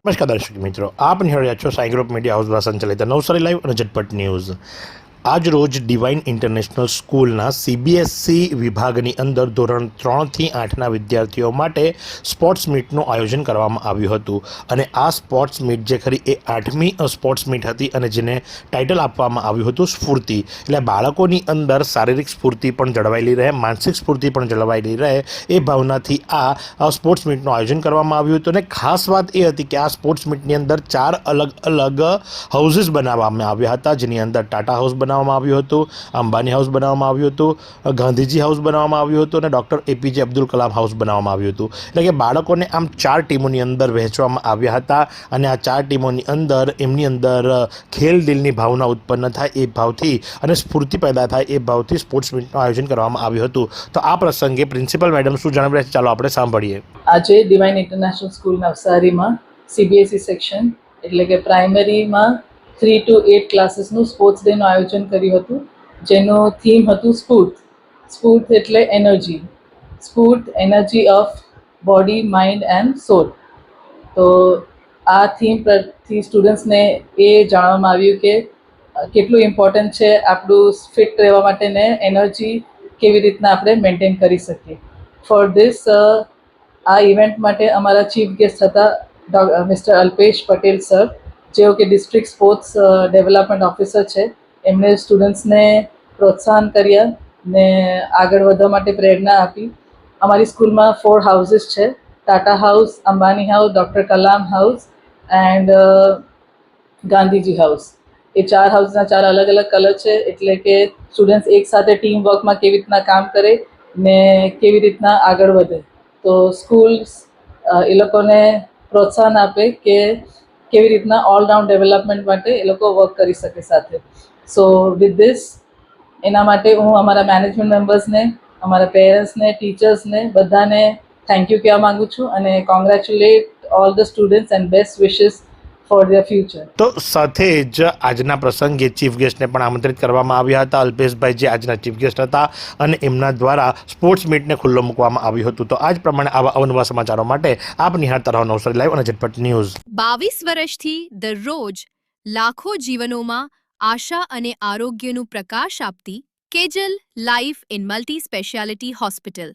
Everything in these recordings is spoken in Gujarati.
નમસ્કાર દર્શક મિત્રો, આપ નિહાળી રહ્યા છો સાઈ ગ્રુપ મીડિયા હાઉસ દ્વારા સંચાલિત નવસારી લાઈવ અને ઝટપટ ન્યૂઝ। આજ રોજ ડિવાઇન ઇન્ટરનેશનલ સ્કૂલના સીબીએસઈ વિભાગની અંદર ધોરણ 3 થી 8ના વિદ્યાર્થીઓ માટે સ્પોર્ટ્સ મીટનું આયોજન કરવામાં આવ્યું હતું અને આ સ્પોર્ટ્સ મીટ જે ખરી એ 8મી સ્પોર્ટ્સ મીટ હતી અને જેને ટાઇટલ આપવામાં આવ્યું હતું સ્ફૂર્તિ। એટલે બાળકોની અંદર શારીરિક સ્ફૂર્તિ પણ જળવાયેલી રહે, માનસિક સ્ફૂર્તિ પણ જળવાયેલી રહે એ ભાવનાથી આ સ્પોર્ટ્સ મીટનું આયોજન કરવામાં આવ્યું હતું। અને ખાસ વાત એ હતી કે આ સ્પોર્ટ્સ મીટની અંદર 4 અલગ અલગ હાઉસીસ બનાવવામાં આવ્યા હતા, જેની અંદર ટાટા હાઉસ બનાવવામાં આવ્યું હતું, અંબાની હાઉસ બનાવવામાં આવ્યું હતું, ગાંધીજી હાઉસ બનાવવામાં આવ્યું હતું અને doctor APJ Abdul Kalam house બનાવવામાં આવ્યું હતું। એટલે કે બાળકોને આમ 4 ટીમોની અંદર વહેંચવામાં આવ્યા હતા અને આ 4 ટીમોની અંદર એમની અંદર ખેલ દિલની ભાવના ઉત્પન્ન થાય એ ભાવથી અને સ્ફૂર્તિ પેદા થાય એ ભાવથી સ્પોર્ટ્સ મીટનું આયોજન કરવામાં આવ્યું હતું। તો આ પ્રસંગે પ્રિન્સિપલ મેડમ શું જણાવી રહ્યા છે, ચાલો આપણે સાંભળીએ। આજે ડિવાઇન ઇન્ટરનેશનલ સ્કૂલ નવસારીમાં સીબીએસઈ સેક્શન એટલે કે પ્રાઇમરીમાં 3 to 8 ક્લાસીસનું સ્પોર્ટ્સ ડેનું આયોજન કર્યું હતું, જેનું થીમ હતું સ્ફૂર્ત। સ્ફૂર્ત એટલે એનર્જી, સ્ફૂર્ત energy of body, mind and soul. તો આ થીમ પરથી સ્ટુડન્ટ્સને એ જાણવામાં આવ્યું કે કેટલું ઇમ્પોર્ટન્ટ છે આપણું ફિટ રહેવા માટે ને એનર્જી કેવી રીતના આપણે મેન્ટેન કરી શકીએ। ફોર ધીસ આ ઇવેન્ટ માટે અમારા ચીફ ગેસ્ટ હતા મિસ્ટર અલ્પેશ પટેલ સર, જેઓ કે ડિસ્ટ્રિક્ટ સ્પોર્ટ્સ ડેવલપમેન્ટ ઓફિસર છે। એમણે સ્ટુડન્ટ્સને પ્રોત્સાહન કર્યા ને આગળ વધવા માટે પ્રેરણા આપી। અમારી સ્કૂલમાં 4 હાઉસીસ છે, Tata house, Ambani house, doctor Kalam house and Gandhiji house. એ 4 હાઉસના 4 અલગ અલગ કલર છે, એટલે કે સ્ટુડન્ટ્સ એક સાથે ટીમ વર્કમાં કેવી રીતના કામ કરે ને કેવી રીતના આગળ વધે। તો સ્કૂલ એ લોકોને પ્રોત્સાહન આપે કે કેવી રીતના ઓલરાઉન્ડ ડેવલપમેન્ટ માટે એ લોકો વર્ક કરી શકે સાથે। સો વિથ ધીસ એના માટે હું અમારા મેનેજમેન્ટ મેમ્બર્સને, અમારા પેરેન્ટ્સને, ટીચર્સને બધાને થેન્ક યુ કહેવા માગું છું અને congratulate all the students and best wishes four there future. તો સાથે જ આજના પ્રસંગે ચીફ ગેસ્ટને પણ આમંત્રિત કરવામાં આવ્યા હતા, અલ્પેશભાઈ જે આજના ચીફ ગેસ્ટ હતા અને એમના દ્વારા સ્પોર્ટ્સ મીટને ખુલ્લો મૂકવામાં આવ્યું હતું। તો આ જ પ્રમાણે આવા અવનવા સમાચારો માટે આપ નિહાળતા રહો નવસારી લાઈવ અને ઝટપટ ન્યૂઝ। 22 વર્ષથી દરરોજ લાખો જીવનોમાં આશા અને આરોગ્યનું પ્રકાશ આપતી Kejal life in multi speciality hospital,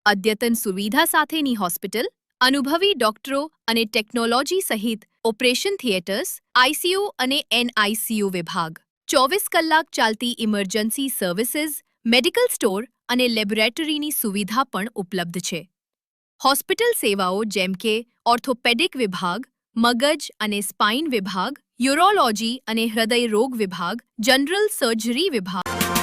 અદ્યતન સુવિધા સાથેની હોસ્પિટલ, અનુભવી ડોક્ટરો અને ટેકનોલોજી સહિત ઓપરેશન થિયેટર્સ, આઈસીયુ અને એનઆઈસીયુ વિભાગ, 24 કલાક ચાલતી ઇમરજન્સી સર્વિસીસ, મેડિકલ સ્ટોર અને લેબોરેટરીની સુવિધા પણ ઉપલબ્ધ છે। હોસ્પિટલ સેવાઓ જેમ કે ઓર્થોપેડિક વિભાગ, મગજ અને સ્પાઇન વિભાગ, યુરોલોજી અને હૃદય રોગ વિભાગ, જનરલ સર્જરી વિભાગ